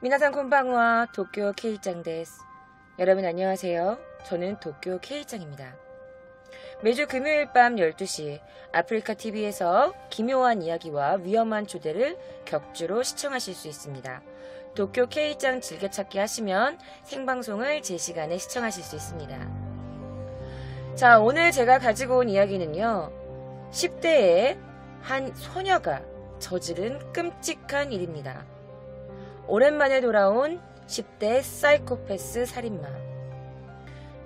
미나상 콘방와 도쿄 K짱 데스. 여러분 안녕하세요. 저는 도쿄 K짱입니다. 매주 금요일 밤 12시 아프리카 TV에서 기묘한 이야기와 위험한 조대를 격주로 시청하실 수 있습니다. 도쿄 K짱 즐겨찾기 하시면 생방송을 제 시간에 시청하실 수 있습니다. 자, 오늘 제가 가지고 온 이야기는요. 10대의 한 소녀가 저지른 끔찍한 일입니다. 오랜만에 돌아온 10대 사이코패스 살인마.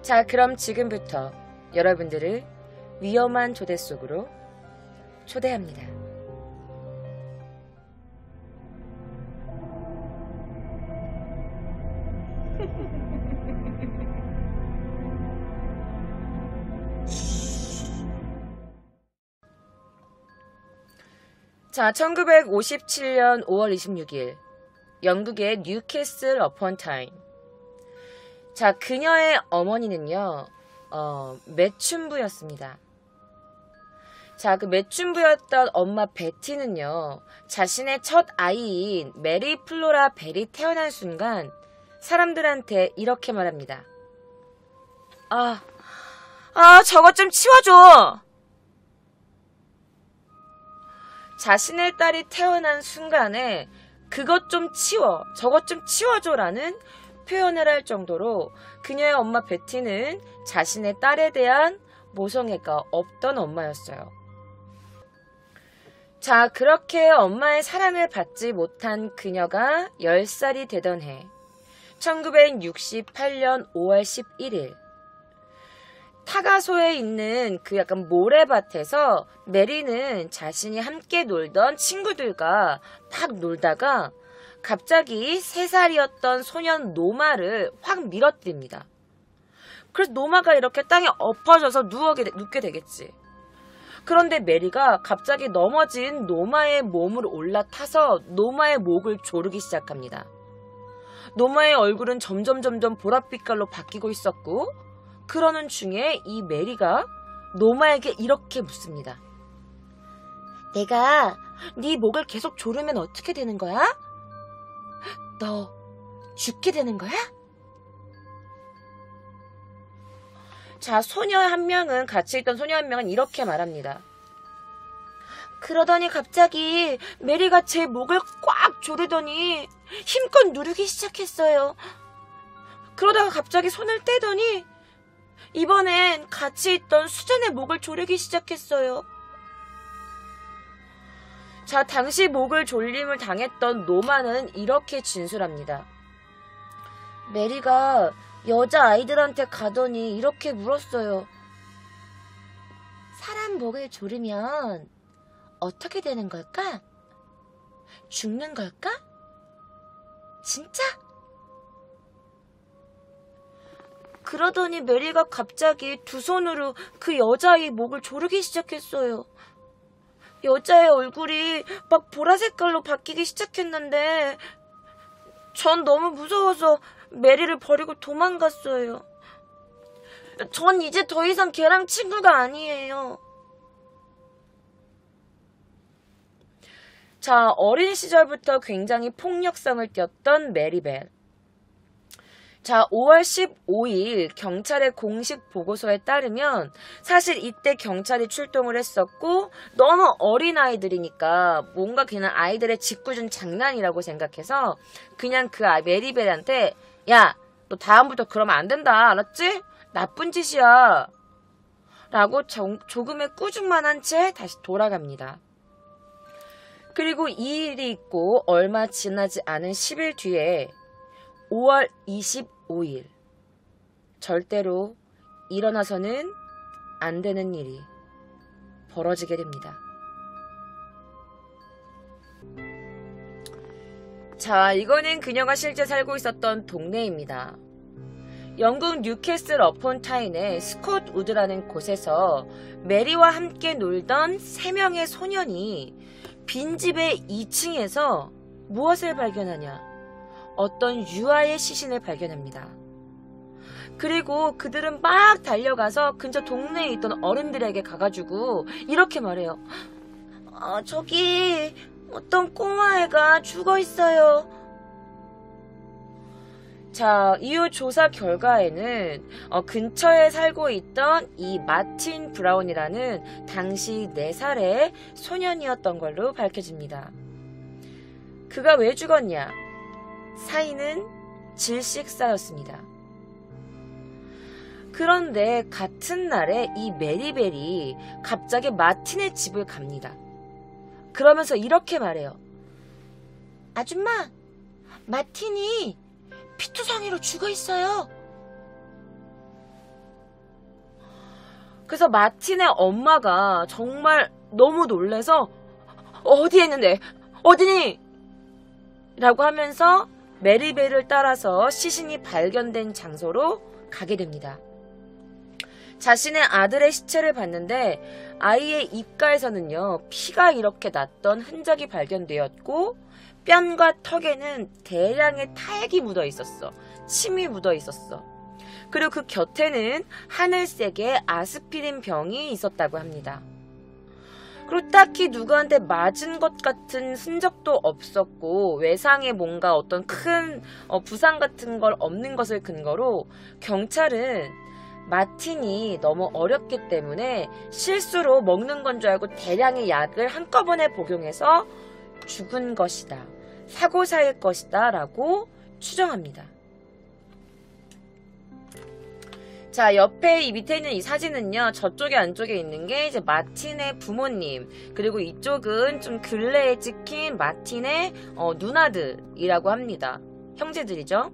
자, 그럼 지금부터 여러분들을 위험한 조대 속으로 초대합니다. 자, 1957년 5월 26일 영국의 뉴캐슬 어폰 타인. 자, 그녀의 어머니는요, 매춘부였습니다. 자, 그 매춘부였던 엄마 베티는요, 자신의 첫 아이인 메리 플로라 벨이 태어난 순간 사람들한테 이렇게 말합니다. 저것 좀 치워줘! 자신의 딸이 태어난 순간에 그것 좀 치워, 저것 좀 치워줘라는 표현을 할 정도로 그녀의 엄마 베티는 자신의 딸에 대한 모성애가 없던 엄마였어요. 자, 그렇게 엄마의 사랑을 받지 못한 그녀가 10살이 되던 해 1968년 5월 11일 타가소에 있는 그 약간 모래밭에서 메리는 자신이 함께 놀던 친구들과 막 놀다가 갑자기 3살이었던 소년 노마를 확 밀어뜨립니다. 그래서 노마가 이렇게 땅에 엎어져서 눕게 되겠지. 그런데 메리가 갑자기 넘어진 노마의 몸으로 올라타서 노마의 목을 조르기 시작합니다. 노마의 얼굴은 점점 보랏빛깔로 바뀌고 있었고, 그러는 중에 이 메리가 노마에게 이렇게 묻습니다. 내가 네 목을 계속 조르면 어떻게 되는 거야? 너 죽게 되는 거야? 자, 같이 있던 소녀 한 명은 이렇게 말합니다. 그러더니 갑자기 메리가 제 목을 꽉 조르더니 힘껏 누르기 시작했어요. 그러다가 갑자기 손을 떼더니 이번엔 같이 있던 수잔의 목을 조르기 시작했어요. 자, 당시 목을 졸림을 당했던 노마는 이렇게 진술합니다. 메리가 여자아이들한테 가더니 이렇게 물었어요. 사람 목을 조르면 어떻게 되는 걸까? 죽는 걸까? 진짜? 그러더니 메리가 갑자기 두 손으로 그 여자아이 목을 조르기 시작했어요. 여자의 얼굴이 막 보라색깔로 바뀌기 시작했는데 전 너무 무서워서 메리를 버리고 도망갔어요. 전 이제 더 이상 걔랑 친구가 아니에요. 자, 어린 시절부터 굉장히 폭력성을 띄었던 메리벨. 자, 5월 15일 경찰의 공식 보고서에 따르면 사실 이때 경찰이 출동을 했었고 너무 어린 아이들이니까 뭔가 그냥 아이들의 짓궂은 장난이라고 생각해서 그냥 그 메리벨한테 야, 너 다음부터 그러면 안 된다, 알았지? 나쁜 짓이야 라고 조금의 꾸중만 채 다시 돌아갑니다. 그리고 이 일이 있고 얼마 지나지 않은 10일 뒤에 5월 25일 절대로 일어나서는 안 되는 일이 벌어지게 됩니다. 자, 이거는 그녀가 실제 살고 있었던 동네입니다. 영국 뉴캐슬 어폰 타인의 스콧 우드라는 곳에서 메리와 함께 놀던 3명의 소년이 빈집의 2층에서 무엇을 발견하냐? 어떤 유아의 시신을 발견합니다. 그리고 그들은 막 달려가서 근처 동네에 있던 어른들에게 가가지고 이렇게 말해요. 저기 어떤 꼬마애가 죽어 있어요. 자, 이후 조사 결과에는 근처에 살고 있던 이 마틴 브라운이라는 당시 4살의 소년이었던 걸로 밝혀집니다. 그가 왜 죽었냐? 사인은 질식사였습니다. 그런데 같은 날에 이 메리벨이 갑자기 마틴의 집을 갑니다. 그러면서 이렇게 말해요. 아줌마, 마틴이 피투성이로 죽어 있어요. 그래서 마틴의 엄마가 정말 너무 놀래서 어디에 있는데? 어디니? 라고 하면서 메리벨을 따라서 시신이 발견된 장소로 가게 됩니다. 자신의 아들의 시체를 봤는데 아이의 입가에서는요, 피가 이렇게 났던 흔적이 발견되었고 뺨과 턱에는 대량의 타액이 묻어 있었어. 침이 묻어 있었어. 그리고 그 곁에는 하늘색의 아스피린 병이 있었다고 합니다. 그리고 딱히 누구한테 맞은 것 같은 흔적도 없었고 외상에 뭔가 어떤 큰 부상 같은 걸 없는 것을 근거로 경찰은 마틴이 너무 어렸기 때문에 실수로 먹는 건 줄 알고 대량의 약을 한꺼번에 복용해서 죽은 것이다. 사고사일 것이다 라고 추정합니다. 자, 옆에 이 밑에 있는 이 사진은요, 저쪽에 안쪽에 있는 게 이제 마틴의 부모님, 그리고 이쪽은 좀 근래에 찍힌 마틴의 누나들이라고 합니다. 형제들이죠.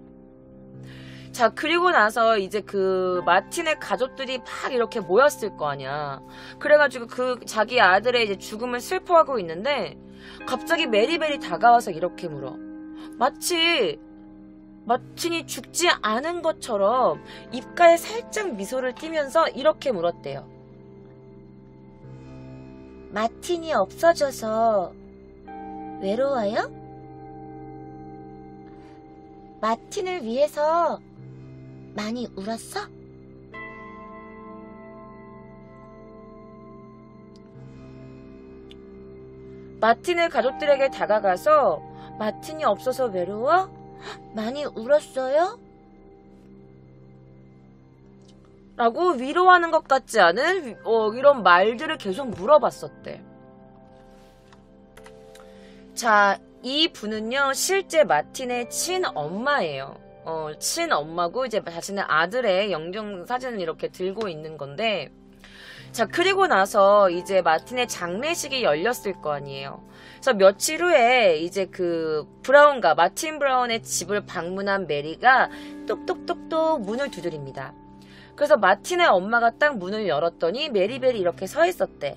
자, 그리고 나서 이제 그 마틴의 가족들이 막 이렇게 모였을 거 아니야. 그래가지고 그 자기 아들의 이제 죽음을 슬퍼하고 있는데 갑자기 메리벨이 다가와서 이렇게 물어. 마치 마틴이 죽지 않은 것처럼 입가에 살짝 미소를 띠면서 이렇게 물었대요. 마틴이 없어져서 외로워요? 마틴을 위해서 많이 울었어? 마틴의 가족들에게 다가가서 마틴이 없어서 외로워? 많이 울었어요? 라고 위로하는 것 같지 않은 이런 말들을 계속 물어봤었대. 자, 이 분은요 실제 마틴의 친엄마예요. 친엄마고 이제 자신의 아들의 영정 사진을 이렇게 들고 있는 건데, 자, 그리고 나서 이제 마틴의 장례식이 열렸을 거 아니에요. 그래서 며칠 후에 이제 그 마틴 브라운의 집을 방문한 메리가 똑똑똑똑 문을 두드립니다. 그래서 마틴의 엄마가 딱 문을 열었더니 메리벨이 이렇게 서 있었대.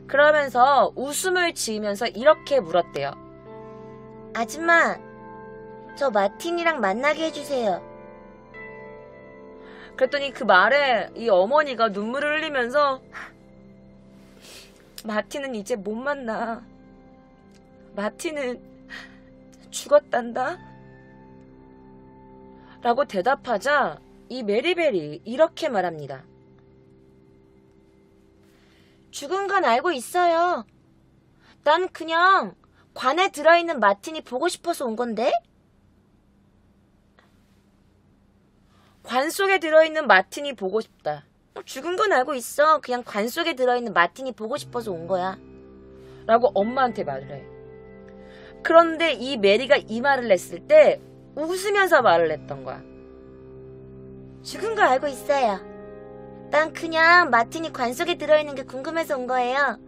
그러면서 웃음을 지으면서 이렇게 물었대요. 아줌마, 저 마틴이랑 만나게 해주세요. 그랬더니 그 말에 이 어머니가 눈물을 흘리면서 마틴은 이제 못 만나. 마틴은 죽었단다. 라고 대답하자 이 메리벨이 이렇게 말합니다. 죽은 건 알고 있어요. 난 그냥 관에 들어있는 마틴이 보고 싶어서 온 건데? 관 속에 들어있는 마틴이 보고 싶다. 죽은 건 알고 있어. 그냥 관 속에 들어있는 마틴이 보고 싶어서 온 거야. 라고 엄마한테 말을 해. 그런데 이 메리가 이 말을 했을 때 웃으면서 말을 했던 거야. 죽은 거 알고 있어요. 난 그냥 마틴이 관 속에 들어있는 게 궁금해서 온 거예요.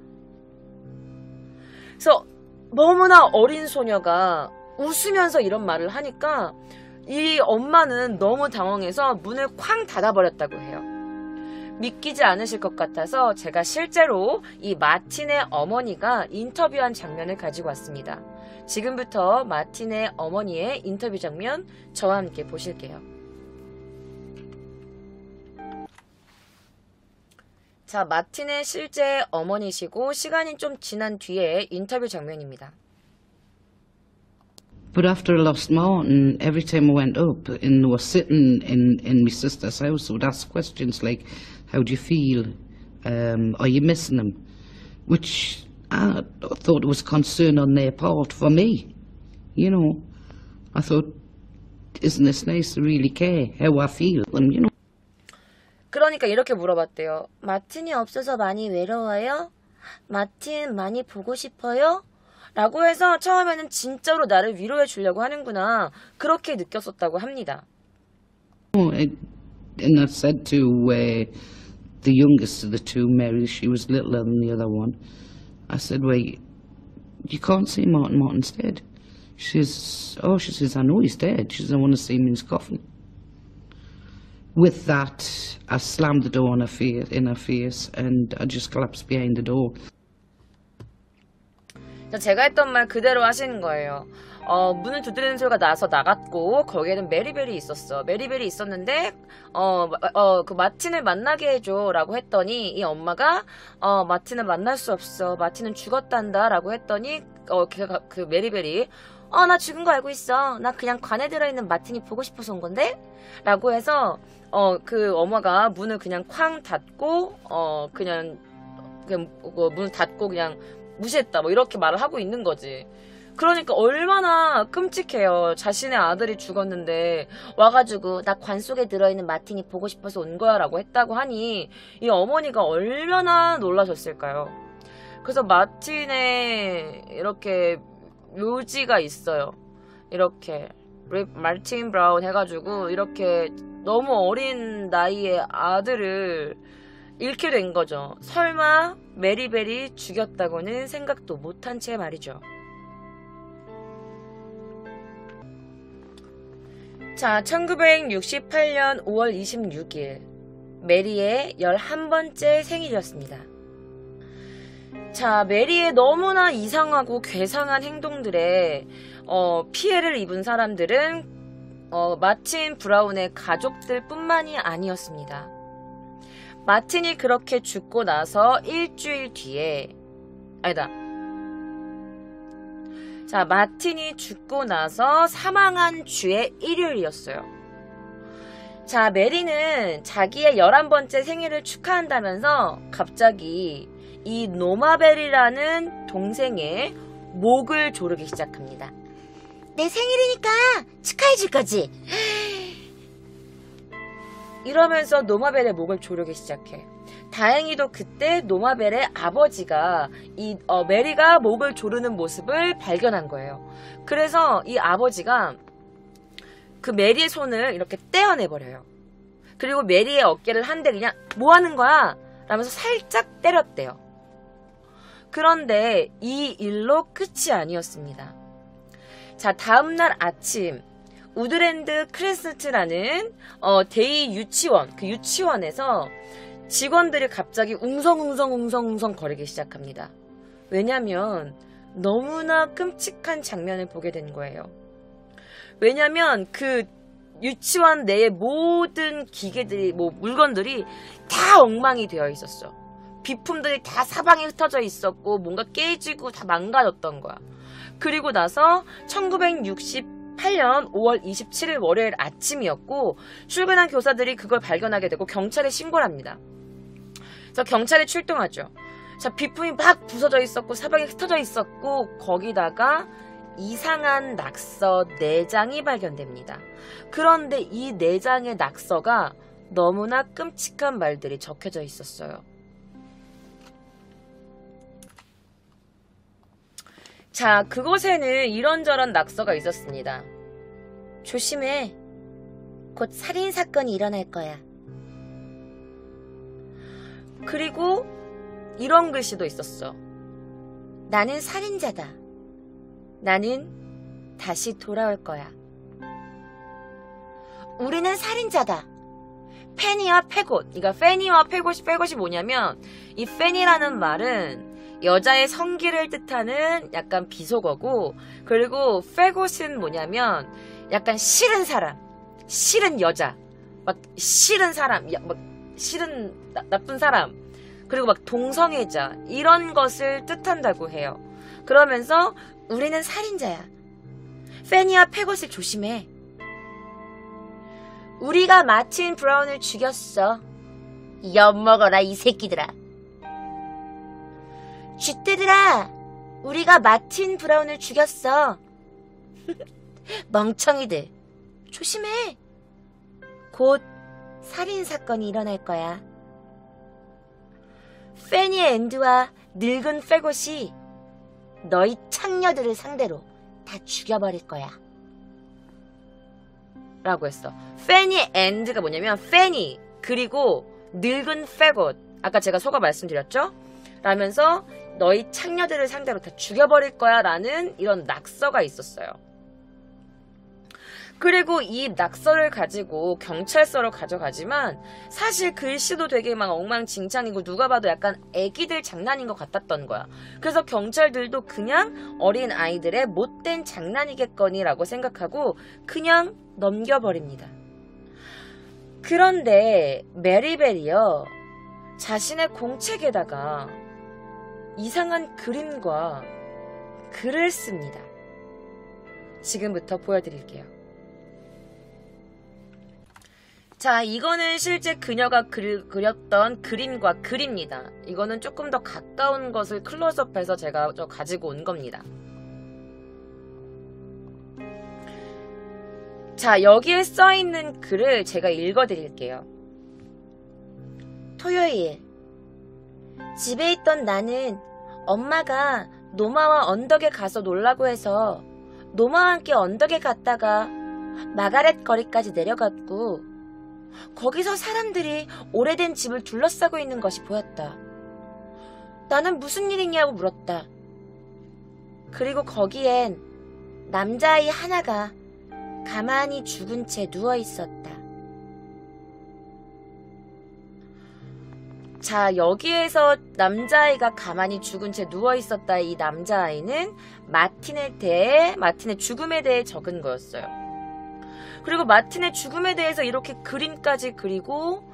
그래서 너무나 어린 소녀가 웃으면서 이런 말을 하니까 이 엄마는 너무 당황해서 문을 쾅 닫아버렸다고 해요. 믿기지 않으실 것 같아서 제가 실제로 이 마틴의 어머니가 인터뷰한 장면을 가지고 왔습니다. 지금부터 마틴의 어머니의 인터뷰 장면 저와 함께 보실게요. 자, 마틴의 실제 어머니시고 시간이 좀 지난 뒤에 인터뷰 장면입니다. But after I lost Martin, every time I went up and was sitting in my sister's house, I would ask questions like, how do you feel? Are you missing him? Which I thought was concern on their part for me. You know, I thought, isn't this nice to really care how I feel? And, you know. 그러니까 이렇게 물어봤대요. 마틴이 없어서 많이 외로워요? 마틴 많이 보고 싶어요? 라고 해서 처음에는 진짜로 나를 위로해 주려고 하는구나. 그렇게 느꼈었다고 합니다. And I said to the youngest of the two, Mary, she was littler than the other one, I said, well, you can't see Martin, Martin's dead. She says, I know he's dead. She says, I want to see him in his coffin. With that, I slammed the door in her face, and I just collapsed behind the door. 제가 했던 말 그대로 하시는 거예요. 문을 두드리는 소리가 나서 나갔고 거기에는 메리벨이 있었어. 메리벨이 있었는데 그 마틴을 만나게 해줘 라고 했더니 이 엄마가 마틴을 만날 수 없어. 마틴은 죽었단다 라고 했더니 그 메리벨이 나 죽은 거 알고 있어. 나 그냥 관에 들어있는 마틴이 보고 싶어서 온 건데? 라고 해서 그 엄마가 문을 그냥 쾅 닫고 그냥 문을 닫고 그냥 무시했다 뭐 이렇게 말을 하고 있는 거지. 그러니까 얼마나 끔찍해요. 자신의 아들이 죽었는데 와가지고 나 관 속에 들어있는 마틴이 보고 싶어서 온 거야 라고 했다고 하니 이 어머니가 얼마나 놀라셨을까요. 그래서 마틴의 이렇게 묘지가 있어요. 이렇게 마틴 브라운 해가지고 이렇게 너무 어린 나이에 아들을 잃게 된 거죠. 설마 메리벨이 죽였다고는 생각도 못한 채 말이죠. 자, 1968년 5월 26일 메리의 11번째 생일이었습니다. 자, 메리의 너무나 이상하고 괴상한 행동들에 피해를 입은 사람들은 마틴 브라운의 가족들 뿐만이 아니었습니다. 마틴이 그렇게 죽고 나서 일주일 뒤에 자, 마틴이 죽고 나서 사망한 주의 일요일이었어요. 자, 메리는 자기의 11번째 생일을 축하한다면서 갑자기 이 노마벨이라는 동생의 목을 조르기 시작합니다. 내 생일이니까 축하해줄 거지? 이러면서 노마벨의 목을 조르기 시작해. 다행히도 그때 노마벨의 아버지가 이 메리가 목을 조르는 모습을 발견한 거예요. 그래서 이 아버지가 그 메리의 손을 이렇게 떼어내버려요. 그리고 메리의 어깨를 한 대 그냥 뭐 하는 거야? 라면서 살짝 때렸대요. 그런데 이 일로 끝이 아니었습니다. 자, 다음날 아침 우드랜드 크레스트라는 데이 유치원, 그 유치원에서 직원들이 갑자기 웅성웅성 거리기 시작합니다. 왜냐면 너무나 끔찍한 장면을 보게 된 거예요. 왜냐면 그 유치원 내의 모든 기계들이 물건들이 다 엉망이 되어 있었어. 비품들이 다 사방에 흩어져 있었고 뭔가 깨지고 다 망가졌던 거야. 그리고 나서 1968년 5월 27일 월요일 아침이었고 출근한 교사들이 그걸 발견하게 되고 경찰에 신고를 합니다. 그래서 경찰이 출동하죠. 자, 비품이 막 부서져 있었고 사방에 흩어져 있었고 거기다가 이상한 낙서 4장이 발견됩니다. 그런데 이 4장의 낙서가 너무나 끔찍한 말들이 적혀져 있었어요. 자, 그곳에는 이런저런 낙서가 있었습니다. 조심해. 곧 살인사건이 일어날 거야. 그리고 이런 글씨도 있었어. 나는 살인자다. 나는 다시 돌아올 거야. 우리는 살인자다. 페니와 페곳. 그러니까 페니와 페곳이 뭐냐면 이 페니라는 말은 여자의 성기를 뜻하는 약간 비속어고, 그리고 페곳은 뭐냐면 약간 싫은 사람, 싫은 여자, 막 싫은 사람, 막 싫은 나쁜 사람, 그리고 막 동성애자 이런 것을 뜻한다고 해요. 그러면서 우리는 살인자야. 페니와 페곳을 조심해. 우리가 마틴 브라운을 죽였어. 엿먹어라 이 새끼들아. 쥐떼들아, 우리가 마틴 브라운을 죽였어. 멍청이들, 조심해. 곧 살인사건이 일어날 거야. 페니 앤드와 늙은 페곳이 너희 창녀들을 상대로 다 죽여버릴 거야. 라고 했어. 페니 앤드가 뭐냐면 페니 그리고 늙은 페곳, 아까 제가 속아 말씀드렸죠? 라면서 너희 창녀들을 상대로 다 죽여버릴 거야 라는 이런 낙서가 있었어요. 그리고 이 낙서를 가지고 경찰서로 가져가지만 사실 글씨도 되게 막 엉망진창이고 누가 봐도 약간 애기들 장난인 것 같았던 거야. 그래서 경찰들도 그냥 어린 아이들의 못된 장난이겠거니라고 생각하고 그냥 넘겨버립니다. 그런데 메리벨이요, 자신의 공책에다가 이상한 그림과 글을 씁니다. 지금부터 보여드릴게요. 자, 이거는 실제 그녀가 그렸던 그림과 글입니다. 이거는 조금 더 가까운 것을 클로즈업해서 제가 가지고 온 겁니다. 자, 여기에 써있는 글을 제가 읽어드릴게요. 토요일, 집에 있던 나는 엄마가 노마와 언덕에 가서 놀라고 해서 노마와 함께 언덕에 갔다가 마가렛 거리까지 내려갔고 거기서 사람들이 오래된 집을 둘러싸고 있는 것이 보였다. 나는 무슨 일이냐고 물었다. 그리고 거기엔 남자아이 하나가 가만히 죽은 채 누워 있었다. 자, 여기에서 남자아이가 가만히 죽은 채 누워 있었다. 이 남자아이는 마틴의 죽음에 대해 적은 거였어요. 그리고 마틴의 죽음에 대해서 이렇게 그림까지 그리고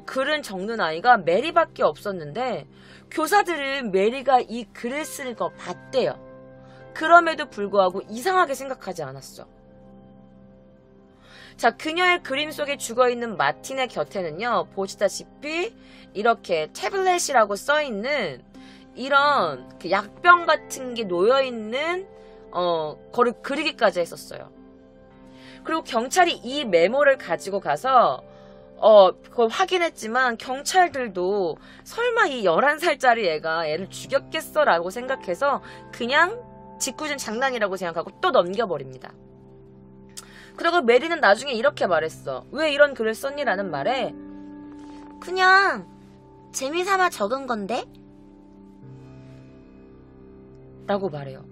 글은 적는 아이가 메리밖에 없었는데 교사들은 메리가 이 글을 쓰는 거 봤대요. 그럼에도 불구하고 이상하게 생각하지 않았어. 자, 그녀의 그림 속에 죽어있는 마틴의 곁에는요, 보시다시피 이렇게 태블릿이라고 써있는 이런 그 약병 같은 게 놓여있는 거를 그리기까지 했었어요. 그리고 경찰이 이 메모를 가지고 가서 그걸 확인했지만 경찰들도 설마 이 11살짜리 애가 애를 죽였겠어 라고 생각해서 그냥 짓궂은 장난이라고 생각하고 또 넘겨버립니다. 그리고 메리는 나중에 이렇게 말했어. 왜 이런 글을 썼니? 라는 말에 그냥 재미삼아 적은 건데? 라고 말해요.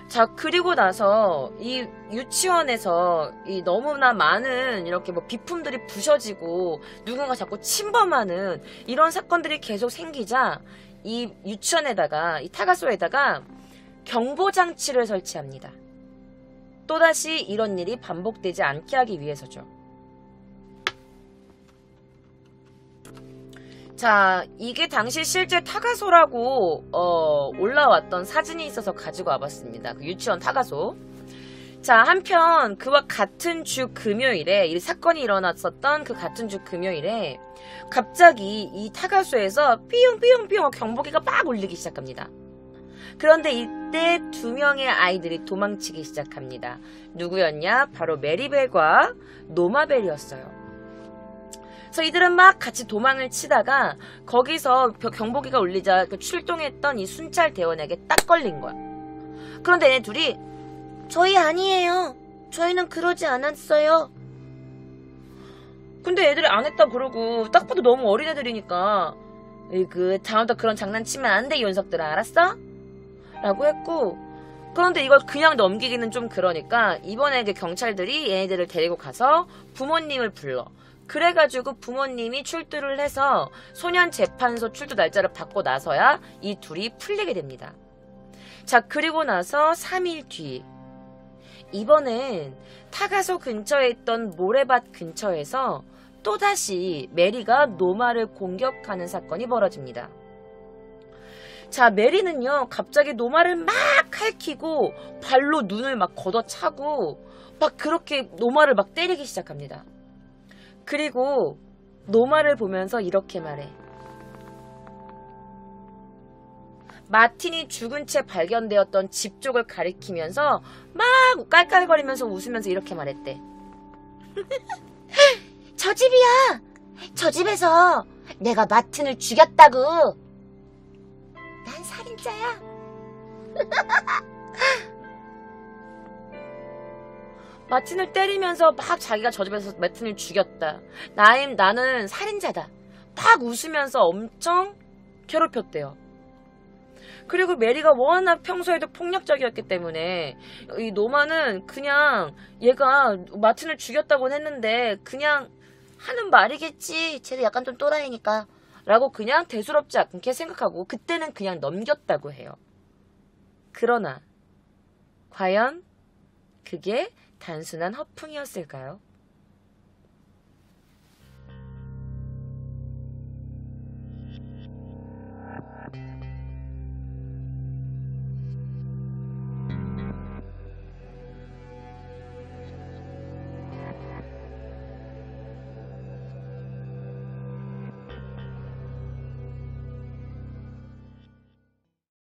자, 그리고 나서 이 유치원에서 이 너무나 많은 이렇게 뭐 비품들이 부셔지고 누군가 자꾸 침범하는 이런 사건들이 계속 생기자 이 유치원에다가, 이 타가소에다가 경보장치를 설치합니다. 또다시 이런 일이 반복되지 않게 하기 위해서죠. 자, 이게 당시 실제 타가소라고 올라왔던 사진이 있어서 가지고 와봤습니다. 그 유치원 타가소. 자, 한편 그와 같은 주 금요일에 이 사건이 일어났었던 그 같은 주 금요일에 갑자기 이 타가소에서 삐용삐용삐용 경보기가 막 울리기 시작합니다. 그런데 이때 2명의 아이들이 도망치기 시작합니다. 누구였냐? 바로 메리벨과 노마벨이었어요. 그래서 이들은 막 같이 도망을 치다가 거기서 경보기가 울리자 출동했던 이 순찰 대원에게 딱 걸린 거야. 그런데 얘네 둘이 저희 아니에요. 저희는 그러지 않았어요. 근데 애들이 안 했다 그러고 딱 봐도 너무 어린 애들이니까 다음부터 그런 장난치면 안 돼, 이 녀석들아, 알았어? 라고 했고, 그런데 이걸 그냥 넘기기는 좀 그러니까 이번에 그 경찰들이 얘네들을 데리고 가서 부모님을 불러. 그래가지고 부모님이 출두를 해서 소년 재판소 출두 날짜를 받고 나서야 이 둘이 풀리게 됩니다. 자, 그리고 나서 3일 뒤, 이번엔 타가소 근처에 있던 모래밭 근처에서 또다시 메리가 노마를 공격하는 사건이 벌어집니다. 자, 메리는요, 갑자기 노마를 막 핥히고 발로 눈을 막 걷어차고 막 그렇게 노마를 막 때리기 시작합니다. 그리고 노마를 보면서 이렇게 말해. 마틴이 죽은 채 발견되었던 집 쪽을 가리키면서 막 깔깔거리면서 웃으면서 이렇게 말했대. 저 집이야. 저 집에서 내가 마틴을 죽였다고. 난 살인자야. 마틴을 때리면서 막 자기가 저 집에서 마틴을 죽였다. 나는 살인자다. 막 웃으면서 엄청 괴롭혔대요. 그리고 메리가 워낙 평소에도 폭력적이었기 때문에 이 노마는 그냥 얘가 마틴을 죽였다고는 했는데 그냥 하는 말이겠지. 쟤도 약간 좀 또라이니까 라고 그냥 대수롭지 않게 생각하고 그때는 그냥 넘겼다고 해요. 그러나 과연 그게 단순한 허풍이었을까요?